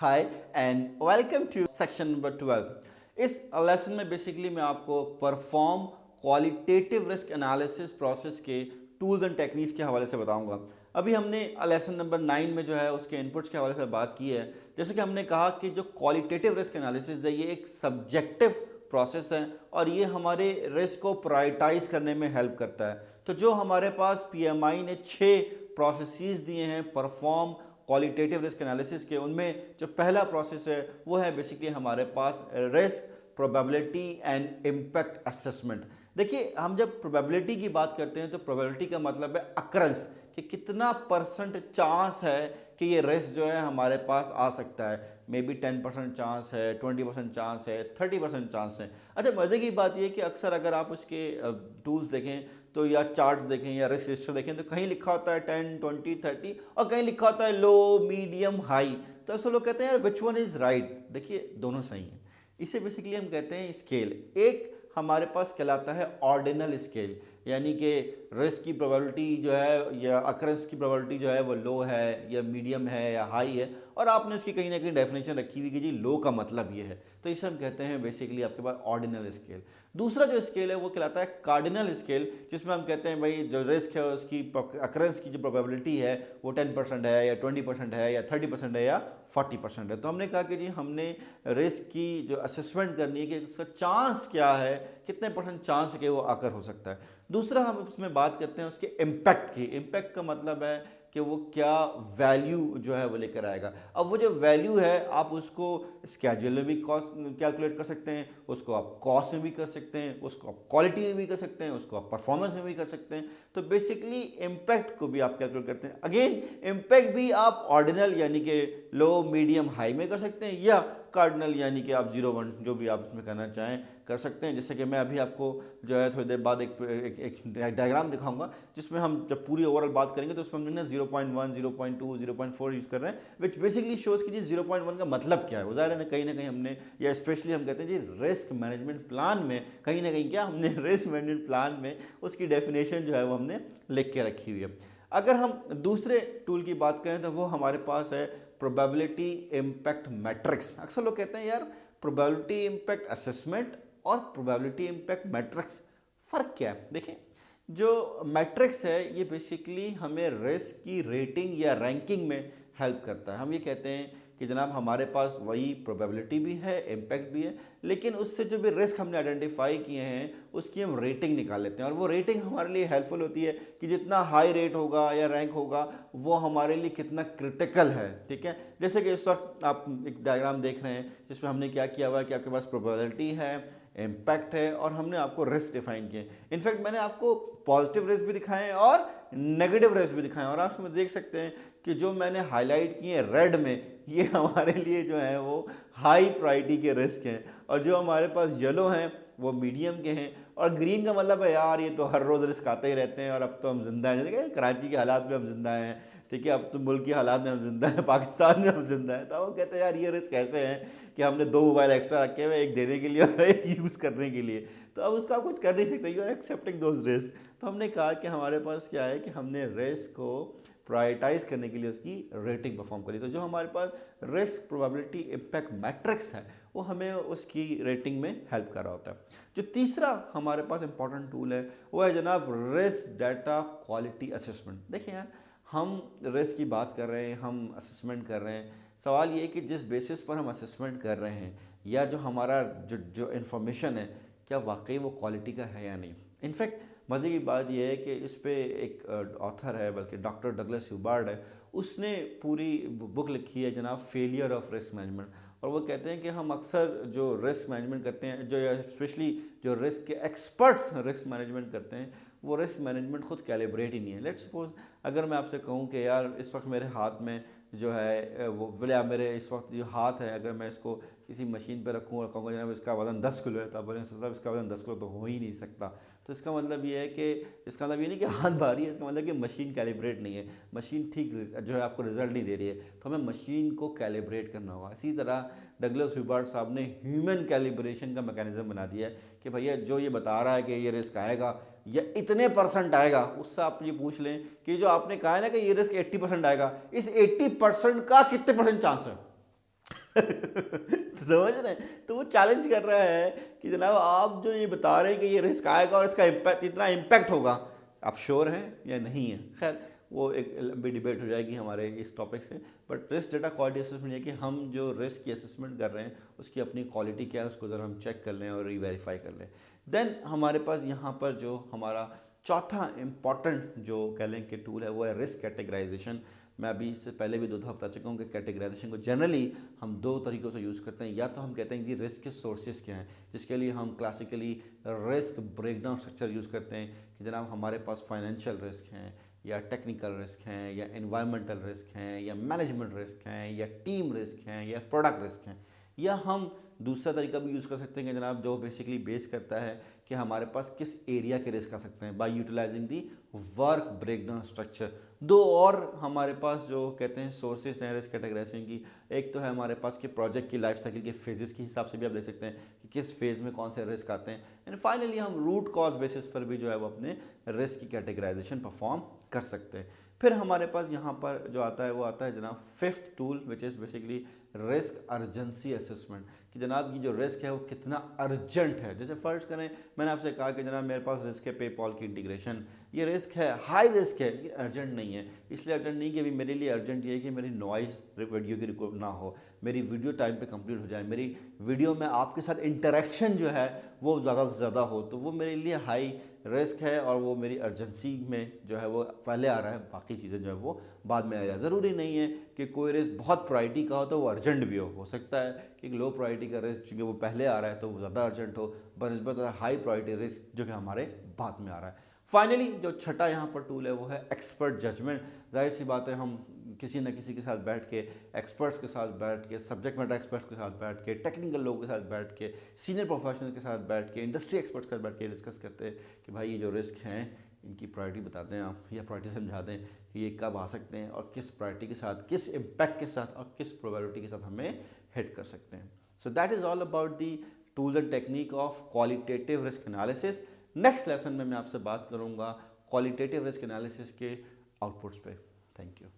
Hi and welcome to section number 12। इस lesson में basically मैं आपको perform qualitative risk analysis process के टूल्स एंड टेक्निक्स के हवाले से बताऊंगा। अभी हमने लेसन नंबर 9 में जो है उसके इनपुट्स के हवाले से बात की है। जैसे कि हमने कहा कि जो क्वालिटेटिव रिस्क एनालिसिस है ये एक सब्जेक्टिव प्रोसेस है और ये हमारे रिस्क को प्रायोरिटाइज करने में हेल्प करता है। तो जो हमारे पास पीएमआई ने 6 प्रोसेसेस दिए हैं परफॉर्म क्वालिटेटिव रिस्क एनालिसिस के, उनमें जो पहला प्रोसेस है वो है बेसिकली हमारे पास risk probability and impact assessment. देखिए, हम जब प्रोबेबिलिटी की बात करते हैं तो प्रोबेबिलिटी का मतलब है अक्रंस, कि कितना परसेंट चांस है कि ये रिस्क जो है हमारे पास आ सकता है। मे बी 10% चांस है, 20% चांस है, 30% चांस है। अच्छा, मज़े की बात यह कि अक्सर अगर आप उसके टूल्स देखें तो या चार्ट्स देखें या रिस्क रजिस्टर देखें तो कहीं लिखा होता है 10, 20, 30 और कहीं लिखा होता है लो, मीडियम, हाई। तो अक्सर लोग कहते हैं यार विच वन इज़ राइट। देखिए, दोनों सही हैं। इसे बेसिकली हम कहते हैं स्केल। एक हमारे पास कहलाता है ऑर्डिनल स्केल, यानी कि रिस्क की प्रोबेबिलिटी जो है या अक्रंस की प्रोबेबिलिटी जो है वो लो है या मीडियम है या हाई है, और आपने उसकी कहीं ना कहीं डेफिनेशन रखी हुई कि जी लो का मतलब ये है। तो इसे हम कहते हैं बेसिकली आपके पास ऑर्डिनल स्केल। दूसरा जो स्केल है वो कहलाता है कार्डिनल स्केल, जिसमें हम कहते हैं भाई जो रिस्क है उसकी अक्रंस की जो प्रोबेबिलिटी है वो 10% है या 20% है या 30% है या 40% है। तो हमने कहा कि जी हमने रिस्क की जो असेसमेंट करनी है कि उसका चांस क्या है, कितने परसेंट चांस है कि वो आकर हो सकता है। दूसरा हम उसमें बात करते हैं उसके इम्पैक्ट की। इम्पैक्ट का मतलब है कि वो क्या वैल्यू जो है वो लेकर आएगा। अब वो जो वैल्यू है आप उसको स्केड्यूल में भी कॉस्ट कैलकुलेट कर सकते हैं, उसको आप कॉस्ट में भी कर सकते हैं, उसको आप क्वालिटी में भी कर सकते हैं, उसको आप परफॉर्मेंस में भी कर सकते हैं। तो बेसिकली इम्पैक्ट को भी आप कैलकुलेट करते हैं। अगेन, इम्पैक्ट भी आप ऑर्डिनल यानी कि लो, मीडियम, हाई में कर सकते हैं या कार्डिनल यानी कि आप 0, 1 जो भी आप इसमें करना चाहें कर सकते हैं। जैसे कि मैं अभी आपको जो है थोड़ी देर बाद एक डायग्राम दिखाऊंगा जिसमें हम जब पूरी ओवरऑल बात करेंगे तो उसमें हमने 0.1, 0.2, 0.4 यूज़ कर रहे हैं, विच बेसिकली शोज कि जी 0.1 का मतलब क्या है। वो ज़ाहिर है कहीं ना कहीं हमने, या स्पेशली हम कहते हैं जी रिस्क मैनेजमेंट प्लान में कहीं ना कहीं क्या हमने रिस्क मैनेजमेंट प्लान में उसकी डेफिनेशन जो है वो हमने लिख के रखी हुई है। अगर हम दूसरे टूल की बात करें तो वो हमारे पास है प्रोबेबिलिटी इम्पैक्ट मैट्रिक्स। अक्सर लोग कहते हैं यार प्रोबेबिलिटी इम्पैक्ट असेसमेंट और प्रोबेबिलिटी इम्पैक्ट मैट्रिक्स फ़र्क क्या है। देखिए, जो मैट्रिक्स है ये बेसिकली हमें रिस्क की रेटिंग या रैंकिंग में हेल्प करता है। हम ये कहते हैं कि जनाब हमारे पास वही प्रोबेबिलिटी भी है, इम्पैक्ट भी है, लेकिन उससे जो भी रिस्क हमने आइडेंटिफाई किए हैं उसकी हम रेटिंग निकाल लेते हैं। और वो रेटिंग हमारे लिए हेल्पफुल होती है कि जितना हाई रेट होगा या रैंक होगा वो हमारे लिए कितना क्रिटिकल है। ठीक है, जैसे कि इस वक्त आप एक डायग्राम देख रहे हैं जिसमें हमने क्या किया हुआ है कि आपके पास प्रोबेबिलिटी है, इम्पैक्ट है और हमने आपको रिस्क डिफाइन किए। इनफैक्ट मैंने आपको पॉजिटिव रिस्क भी दिखाए हैं और नेगेटिव रिस्क भी दिखाए हैं, और आप इसमें देख सकते हैं कि जो मैंने हाईलाइट किए हैं रेड में ये हमारे लिए जो है वो हाई प्रायोरिटी के रिस्क हैं, और जो हमारे पास येलो हैं वो मीडियम के हैं, और ग्रीन का मतलब है यार ये तो हर रोज़ रिस्क आते ही रहते हैं और अब तो हम जिंदा हैं। जैसे कराची के हालात में हम जिंदा हैं, ठीक है, अब तो मुल्क के हालात में हम जिंदा हैं, पाकिस्तान में हम जिंदा हैं। तो वो कहते हैं यार ये रिस्क ऐसे हैं कि हमने 2 मोबाइल एक्स्ट्रा रखे हुए, एक देने के लिए और एक यूज़ करने के लिए, तो अब उसका आप कुछ कर नहीं सकते। You are excepting those risk. तो हमने कहा कि हमारे पास क्या है कि हमने रिस्क को प्रायोरिटाइज करने के लिए उसकी रेटिंग परफॉर्म करी। तो जो हमारे पास रिस्क प्रोबेबिलिटी इम्पैक्ट मैट्रिक्स है वो हमें उसकी रेटिंग में हेल्प कर रहा होता है। जो तीसरा हमारे पास इंपॉर्टेंट टूल है वो है जनाब रिस्क डाटा क्वालिटी असेसमेंट। देखिए यार, हम रिस्क की बात कर रहे हैं, हम असेसमेंट कर रहे हैं। सवाल ये है कि जिस बेसिस पर हम असेसमेंट कर रहे हैं या जो हमारा जो इन्फॉर्मेशन है क्या वाकई वो क्वालिटी का है या नहीं। इनफैक्ट मज़े की बात यह है कि इस पे एक ऑथर है, बल्कि डॉक्टर डगलस ह्यूबार्ट है, उसने पूरी बुक लिखी है जनाब फेलियर ऑफ रिस्क मैनेजमेंट। और वो कहते हैं कि हम अक्सर जो रिस्क मैनेजमेंट करते हैं, जो स्पेशली जो रिस्क के एक्सपर्ट्स रिस्क मैनेजमेंट करते हैं, वो रिस्क मैनेजमेंट खुद कैलिब्रेट ही नहीं है। लेट्स सपोज अगर मैं आपसे कहूँ कि यार इस वक्त मेरे हाथ में जो है वो बोले मेरे इस वक्त जो हाथ है अगर मैं इसको किसी मशीन पर रखूँ और कहूँगा जनाब इसका वज़न 10 किलो है, तो आप बोलेंगे साहब इसका वज़न 10 किलो तो हो ही नहीं सकता। तो इसका मतलब ये है कि इसका मतलब ये नहीं कि हाथ भारी है, इसका मतलब कि मशीन कैलिब्रेट नहीं है, मशीन ठीक जो है आपको रिजल्ट नहीं दे रही है। तो हमें मशीन को कैलिब्रेट करना होगा। इसी तरह डगलस ह्यूबार्ट साहब ने ह्यूमन कैलिब्रेशन का मैकेनिज्म बना दिया है कि भैया जो ये बता रहा है कि ये रिस्क आएगा या इतने परसेंट आएगा, उससे आप ये पूछ लें कि जो आपने कहा है ना कि ये रिस्क 80% आएगा, इस 80% का कितने परसेंट चांस है। तो समझ रहे हैं, तो वो चैलेंज कर रहा है कि जनाब आप जो ये बता रहे हैं कि ये रिस्क आएगा और इसका इम्पैक्ट इतना इम्पैक्ट होगा, आप श्योर हैं या नहीं है। खैर वो एक लंबी डिबेट हो जाएगी हमारे इस टॉपिक से। But risk data quality assessment ये कि हम जो रिस्क की असेसमेंट कर रहे हैं उसकी अपनी क्वालिटी क्या है उसको ज़रा हम चेक कर लें और रीवेरीफाई कर लें। देन हमारे पास यहाँ पर जो हमारा चौथा इम्पॉर्टेंट जो कह लें कि टूल है वो है रिस्क कैटेगराइजेशन। मैं अभी इससे पहले भी 2 दफ़ा बता चुका हूँ कि कैटेगराइजेशन को जनरली हम 2 तरीक़ों से यूज़ करते हैं। या तो हम कहते हैं कि रिस्क के सोर्सेज क्या हैं, जिसके लिए हम classically risk breakdown structure use करते हैं कि जनाब हमारे पास फाइनेंशियल रिस्क हैं या टेक्निकल रिस्क हैं या एनवायरमेंटल रिस्क हैं या मैनेजमेंट रिस्क हैं या टीम रिस्क हैं या प्रोडक्ट रिस्क हैं। या हम दूसरा तरीका भी यूज़ कर सकते हैं कि जनाब जो बेसिकली बेस करता है कि हमारे पास किस एरिया के रिस्क आ सकते हैं by utilising the work breakdown structure. 2 और हमारे पास जो कहते हैं सोर्सेज हैं रिस्क कैटेगराइजेशन की, एक तो है हमारे पास कि प्रोजेक्ट की लाइफ साइकिल के फेजेस के हिसाब से भी आप देख सकते हैं कि किस फेज़ में कौन से रिस्क आते हैं। एंड फाइनली हम रूट कॉज बेसिस पर भी जो है वो अपने रिस्क की कैटेगराइजेशन परफॉर्म कर सकते हैं। फिर हमारे पास यहाँ पर जो आता है वो आता है जनाब 5th tool which is basically risk urgency assessment, कि जनाब की जो रिस्क है वो कितना अर्जेंट है। जैसे फर्ज करें मैंने आपसे कहा कि जनाब मेरे पास रिस्क है पेपॉल की इंटीग्रेशन, ये रिस्क है, हाई रिस्क है लेकिन अर्जेंट नहीं है। इसलिए अर्जेंट नहीं कि अभी मेरे लिए अर्जेंट ये है कि मेरी नॉइस वीडियो की रिकॉर्ड ना हो, मेरी वीडियो टाइम पे कंप्लीट हो जाए, मेरी वीडियो में आपके साथ इंटरेक्शन जो है वो ज़्यादा से ज़्यादा हो, तो वो मेरे लिए हाई रिस्क है और वो मेरी अर्जेंसी में जो है वो पहले आ रहा है, बाकी चीज़ें जो है वो बाद में आ रहा है। ज़रूरी नहीं है कि कोई रिस्क बहुत प्रायोरिटी का हो तो वो अर्जेंट भी हो सकता है कि लो प्रायोरिटी का रिस्क चूँकि वो पहले आ रहा है तो वो ज़्यादा अर्जेंट हो, बनस्बत हाई प्रायोरिटी रिस्क जो कि हमारे बाद में आ रहा है। फाइनली जो छठा यहाँ पर टूल है वो है एक्सपर्ट जजमेंट। जाहिर सी बात है हम किसी न किसी के साथ बैठ के, एक्सपर्ट्स के साथ बैठ के, सब्जेक्ट मैटर एक्सपर्ट्स के साथ बैठ के, टेक्निकल लोगों के साथ बैठ के, सीनियर प्रोफेशनल के साथ बैठ के, इंडस्ट्री एक्सपर्ट्स के साथ बैठ के डिस्कस करते हैं कि भाई ये जो रिस्क हैं इनकी प्रायोरिटी बता दें आप, या प्रायोरिटी समझा दें कि ये कब आ सकते हैं और किस प्रायोरिटी के साथ, किस इम्पैक्ट के साथ और किस प्रोबेबिलिटी के साथ हमें हिट कर सकते हैं। So that is all about the tools and technique of qualitative risk analysis. Next lesson में मैं आपसे बात करूंगा क्वालिटेटिव रिस्क एनालिसिस के आउटपुट्स पे। Thank you.